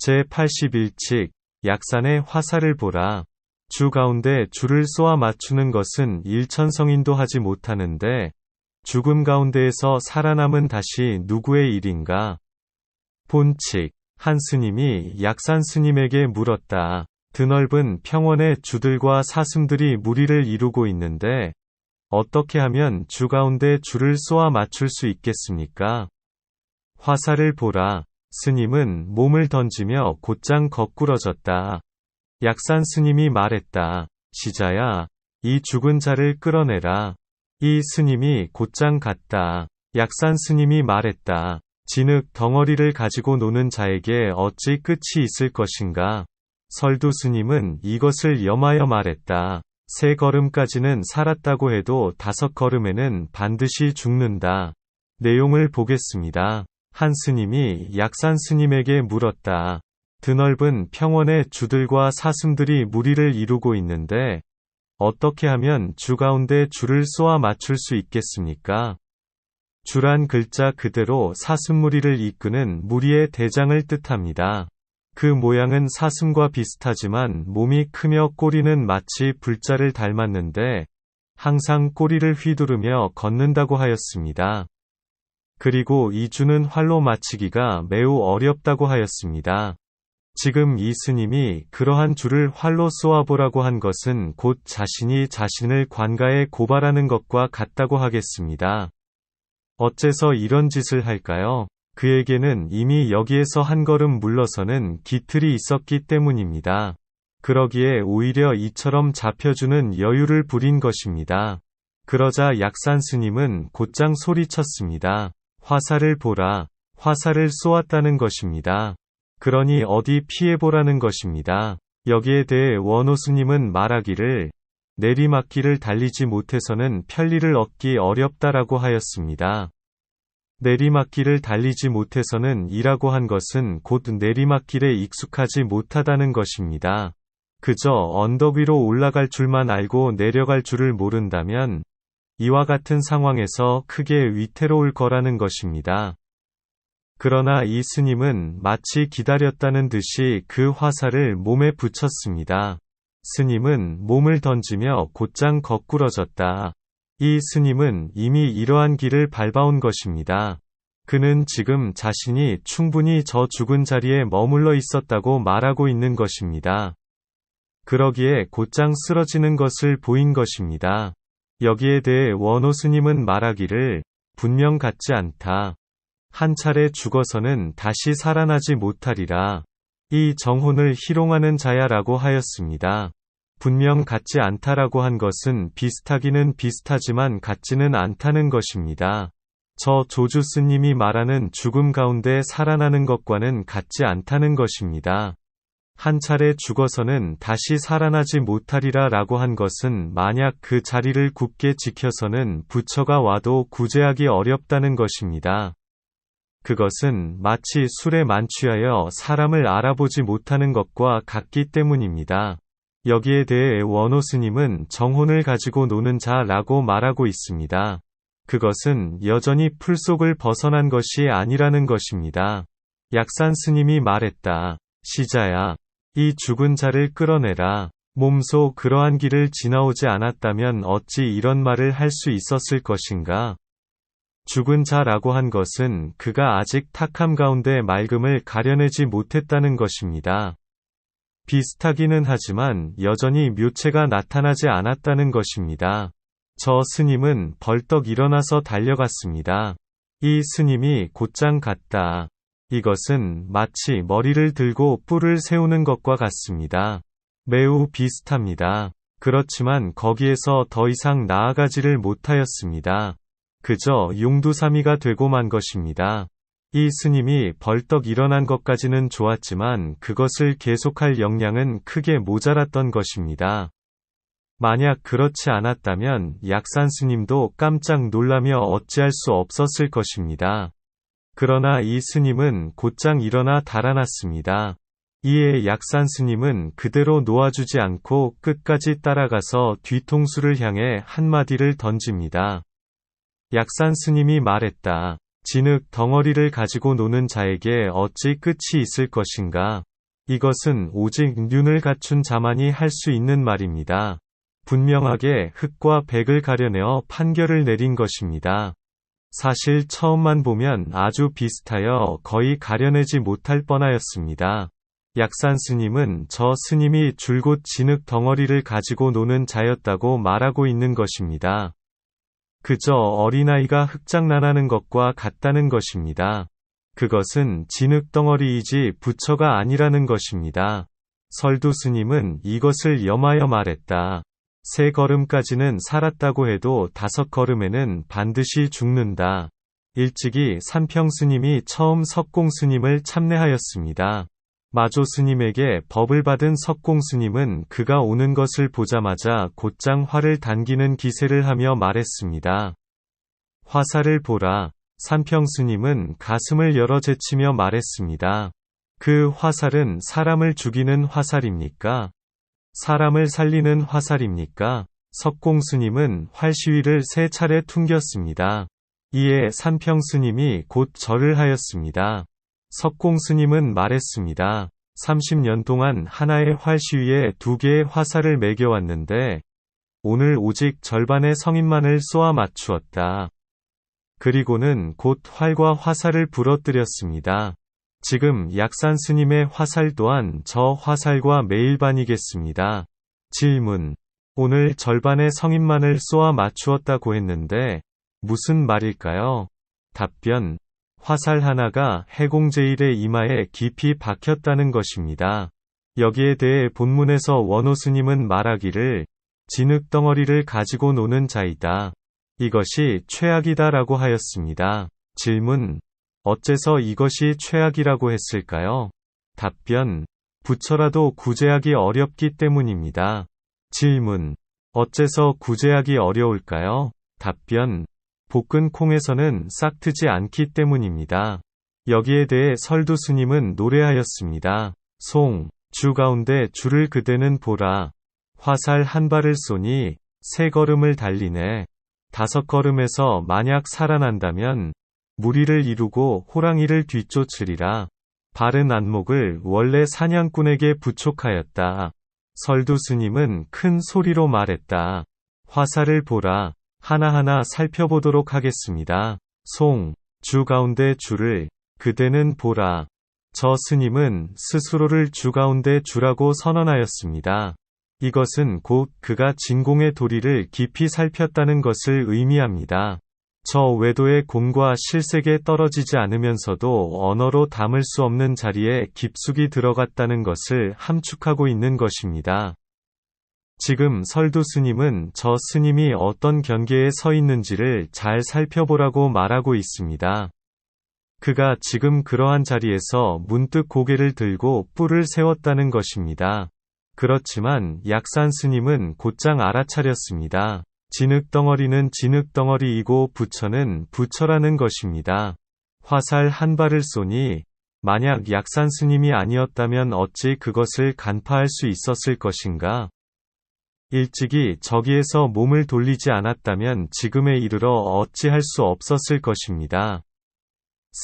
제81칙 약산의 화살을 보라. 주 가운데 줄을 쏘아 맞추는 것은 일천성인도 하지 못하는데 죽음 가운데에서 살아남은 다시 누구의 일인가? 본칙. 한 스님이 약산 스님에게 물었다. 드넓은 평원의 주들과 사슴들이 무리를 이루고 있는데 어떻게 하면 주 가운데 줄을 쏘아 맞출 수 있겠습니까? 화살을 보라. 스님은 몸을 던지며 곧장 거꾸러졌다. 약산 스님이 말했다. 시자야, 이 죽은 자를 끌어내라. 이 스님이 곧장 갔다. 약산 스님이 말했다. 진흙 덩어리를 가지고 노는 자에게 어찌 끝이 있을 것인가? 설두 스님은 이것을 염하여 말했다. 3걸음까지는 살았다고 해도 5걸음에는 반드시 죽는다. 내용을 보겠습니다. 한 스님이 약산 스님에게 물었다. 드넓은 평원의 주들과 사슴들이 무리를 이루고 있는데 어떻게 하면 주 가운데 줄을 쏘아 맞출 수 있겠습니까? 주란 글자 그대로 사슴무리를 이끄는 무리의 대장을 뜻합니다. 그 모양은 사슴과 비슷하지만 몸이 크며 꼬리는 마치 불자를 닮았는데 항상 꼬리를 휘두르며 걷는다고 하였습니다. 그리고 이 주는 활로 맞히기가 매우 어렵다고 하였습니다. 지금 이 스님이 그러한 줄을 활로 쏘아보라고 한 것은 곧 자신이 자신을 관가에 고발하는 것과 같다고 하겠습니다. 어째서 이런 짓을 할까요? 그에게는 이미 여기에서 한 걸음 물러서는 기틀이 있었기 때문입니다. 그러기에 오히려 이처럼 잡혀주는 여유를 부린 것입니다. 그러자 약산 스님은 곧장 소리쳤습니다. 화살을 보라. 화살을 쏘았다는 것입니다. 그러니 어디 피해보라는 것입니다. 여기에 대해 원호 스님은 말하기를 내리막길을 달리지 못해서는 편리를 얻기 어렵다라고 하였습니다. 내리막길을 달리지 못해서는 이라고 한 것은 곧 내리막길에 익숙하지 못하다는 것입니다. 그저 언덕 위로 올라갈 줄만 알고 내려갈 줄을 모른다면 이와 같은 상황에서 크게 위태로울 거라는 것입니다. 그러나 이 스님은 마치 기다렸다는 듯이 그 화살을 몸에 붙였습니다. 스님은 몸을 던지며 곧장 거꾸러졌다. 이 스님은 이미 이러한 길을 밟아온 것입니다. 그는 지금 자신이 충분히 저 죽은 자리에 머물러 있었다고 말하고 있는 것입니다. 그러기에 곧장 쓰러지는 것을 보인 것입니다. 여기에 대해 원호 스님은 말하기를 분명 같지 않다. 한 차례 죽어서는 다시 살아나지 못하리라. 이 정혼을 희롱하는 자야라고 하였습니다. 분명 같지 않다라고 한 것은 비슷하기는 비슷하지만 같지는 않다는 것입니다. 저 조주 스님이 말하는 죽음 가운데 살아나는 것과는 같지 않다는 것입니다. 한 차례 죽어서는 다시 살아나지 못하리라 라고 한 것은 만약 그 자리를 굳게 지켜서는 부처가 와도 구제하기 어렵다는 것입니다. 그것은 마치 술에 만취하여 사람을 알아보지 못하는 것과 같기 때문입니다. 여기에 대해 원호 스님은 정혼을 가지고 노는 자라고 말하고 있습니다. 그것은 여전히 풀속을 벗어난 것이 아니라는 것입니다. 약산 스님이 말했다. 시자야, 이 죽은 자를 끌어내라. 몸소 그러한 길을 지나오지 않았다면 어찌 이런 말을 할 수 있었을 것인가? 죽은 자라고 한 것은 그가 아직 탁함 가운데 맑음을 가려내지 못했다는 것입니다. 비슷하기는 하지만 여전히 묘체가 나타나지 않았다는 것입니다. 저 스님은 벌떡 일어나서 달려갔습니다. 이 스님이 곧장 갔다. 이것은 마치 머리를 들고 뿔을 세우는 것과 같습니다. 매우 비슷합니다. 그렇지만 거기에서 더 이상 나아가지를 못하였습니다. 그저 용두사미가 되고 만 것입니다. 이 스님이 벌떡 일어난 것까지는 좋았지만 그것을 계속할 역량은 크게 모자랐던 것입니다. 만약 그렇지 않았다면 약산 스님도 깜짝 놀라며 어찌할 수 없었을 것입니다. 그러나 이 스님은 곧장 일어나 달아났습니다. 이에 약산 스님은 그대로 놓아주지 않고 끝까지 따라가서 뒤통수를 향해 한마디를 던집니다. 약산 스님이 말했다. 진흙 덩어리를 가지고 노는 자에게 어찌 끝이 있을 것인가? 이것은 오직 눈을 갖춘 자만이 할 수 있는 말입니다. 분명하게 흑과 백을 가려내어 판결을 내린 것입니다. 사실 처음만 보면 아주 비슷하여 거의 가려내지 못할 뻔하였습니다. 약산 스님은 저 스님이 줄곧 진흙 덩어리를 가지고 노는 자였다고 말하고 있는 것입니다. 그저 어린아이가 흙장난하는 것과 같다는 것입니다. 그것은 진흙 덩어리이지 부처가 아니라는 것입니다. 설두 스님은 이것을 염하여 말했다. 3걸음까지는 살았다고 해도 5걸음에는 반드시 죽는다. 일찍이 산평 스님이 처음 석공 스님을 참례하였습니다. 마조 스님에게 법을 받은 석공 스님은 그가 오는 것을 보자마자 곧장 활을 당기는 기세를 하며 말했습니다. 화살을 보라. 산평 스님은 가슴을 열어 제치며 말했습니다. 그 화살은 사람을 죽이는 화살입니까? 사람을 살리는 화살입니까? 석공 스님은 활시위를 3차례 퉁겼습니다. 이에 산평 스님이 곧 절을 하였습니다. 석공 스님은 말했습니다. 30년 동안 하나의 활시위에 2개의 화살을 매겨왔는데 오늘 오직 절반의 성인만을 쏘아 맞추었다. 그리고는 곧 활과 화살을 부러뜨렸습니다. 지금 약산 스님의 화살 또한 저 화살과 매일반이겠습니다. 질문. 오늘 절반의 성인만을 쏘아 맞추었다고 했는데 무슨 말일까요? 답변. 화살 하나가 해공제일의 이마에 깊이 박혔다는 것입니다. 여기에 대해 본문에서 원호 스님은 말하기를 진흙덩어리를 가지고 노는 자이다. 이것이 최악이다라고 하였습니다. 질문. 어째서 이것이 최악이라고 했을까요? 답변. 부처라도 구제하기 어렵기 때문입니다. 질문. 어째서 구제하기 어려울까요? 답변. 볶은 콩에서는 싹트지 않기 때문입니다. 여기에 대해 설두 스님은 노래하였습니다. 송, 주 가운데 주를 그대는 보라. 화살 한 발을 쏘니 3걸음을 달리네. 5걸음에서 만약 살아난다면 무리를 이루고 호랑이를 뒤쫓으리라. 바른 안목을 원래 사냥꾼에게 부촉하였다. 설두 스님은 큰 소리로 말했다. 화살을 보라. 하나하나 살펴보도록 하겠습니다. 송, 주 가운데 주를 그대는 보라. 저 스님은 스스로를 주 가운데 주라고 선언하였습니다. 이것은 곧 그가 진공의 도리를 깊이 살폈다는 것을 의미합니다. 저 외도의 곰과 실색에 떨어지지 않으면서도 언어로 담을 수 없는 자리에 깊숙이 들어갔다는 것을 함축하고 있는 것입니다. 지금 설두 스님은 저 스님이 어떤 경계에 서 있는지를 잘 살펴보라고 말하고 있습니다. 그가 지금 그러한 자리에서 문득 고개를 들고 뿔을 세웠다는 것입니다. 그렇지만 약산 스님은 곧장 알아차렸습니다. 진흙덩어리는 진흙덩어리이고 부처는 부처라는 것입니다. 화살 한 발을 쏘니 만약 약산 스님이 아니었다면 어찌 그것을 간파할 수 있었을 것인가? 일찍이 저기에서 몸을 돌리지 않았다면 지금에 이르러 어찌할 수 없었을 것입니다.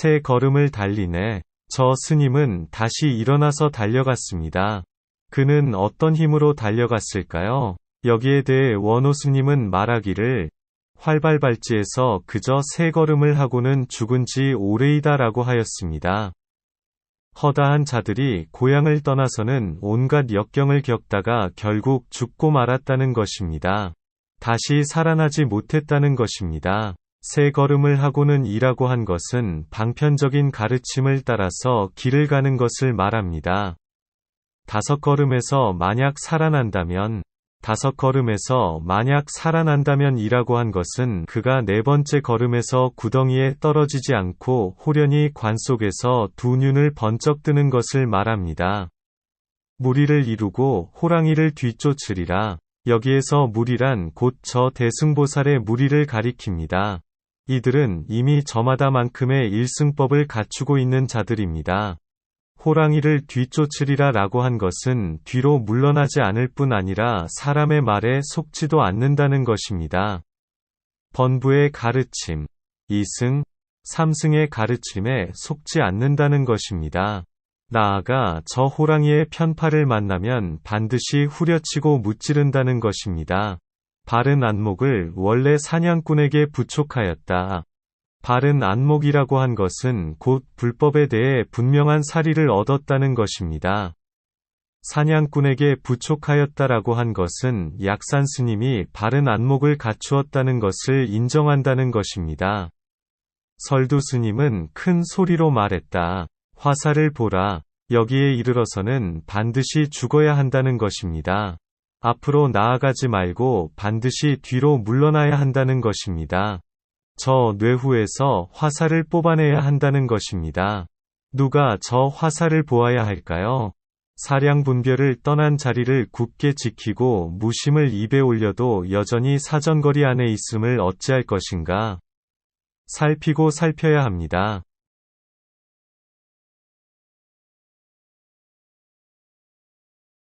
3걸음을 달리네. 저 스님은 다시 일어나서 달려갔습니다. 그는 어떤 힘으로 달려갔을까요? 여기에 대해 원호 스님은 말하기를 활발발지에서 그저 3걸음을 하고는 죽은 지 오래이다라고 하였습니다. 허다한 자들이 고향을 떠나서는 온갖 역경을 겪다가 결국 죽고 말았다는 것입니다. 다시 살아나지 못했다는 것입니다. 3걸음을 하고는 이라고 한 것은 방편적인 가르침을 따라서 길을 가는 것을 말합니다. 5걸음에서 만약 살아난다면, 5걸음에서 만약 살아난다면 이라고 한 것은 그가 4번째 걸음에서 구덩이에 떨어지지 않고 호련히 관 속에서 2눈을 번쩍 뜨는 것을 말합니다. 무리를 이루고 호랑이를 뒤쫓으리라. 여기에서 무리란 곧 저 대승보살의 무리를 가리킵니다. 이들은 이미 저마다만큼의 일승법을 갖추고 있는 자들입니다. 호랑이를 뒤쫓으리라 라고 한 것은 뒤로 물러나지 않을 뿐 아니라 사람의 말에 속지도 않는다는 것입니다. 번부의 가르침, 2승, 3승의 가르침에 속지 않는다는 것입니다. 나아가 저 호랑이의 편팔을 만나면 반드시 후려치고 무찌른다는 것입니다. 바른 안목을 원래 사냥꾼에게 부촉하였다. 바른 안목이라고 한 것은 곧 불법에 대해 분명한 사리를 얻었다는 것입니다. 사냥꾼에게 부촉하였다라고 한 것은 약산 스님이 바른 안목을 갖추었다는 것을 인정한다는 것입니다. 설두 스님은 큰 소리로 말했다. 화살을 보라. 여기에 이르러서는 반드시 죽어야 한다는 것입니다. 앞으로 나아가지 말고 반드시 뒤로 물러나야 한다는 것입니다. 저 뇌후에서 화살을 뽑아내야 한다는 것입니다. 누가 저 화살을 보아야 할까요? 사량분별을 떠난 자리를 굳게 지키고 무심을 입에 올려도 여전히 사정거리 안에 있음을 어찌할 것인가? 살피고 살펴야 합니다.